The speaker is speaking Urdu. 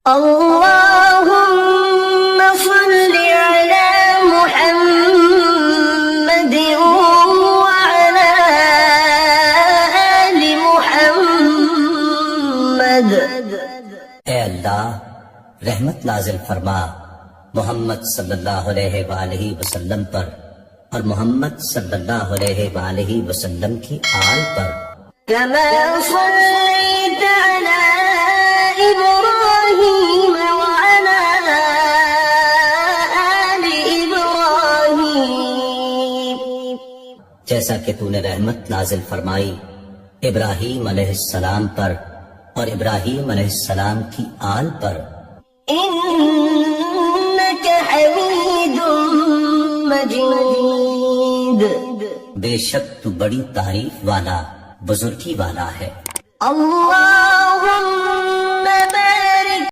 اللهم صل على محمد وعلى آل محمد۔ اے اللہ رحمت نازل فرما محمد صلی اللہ علیہ وآلہ وسلم پر اور محمد صلی اللہ علیہ وآلہ وسلم کی آل پر۔ كما صليت على إبراهيم وعلى آل إبراهيم، جیسا کہ تو نے رحمت نازل فرمائی ابراہیم علیہ السلام پر اور ابراہیم علیہ السلام کی آل پر۔ إنك حميد مجيد۔ بے شک تو بڑی تعریف والا بزرگی والا ہے۔ اللهم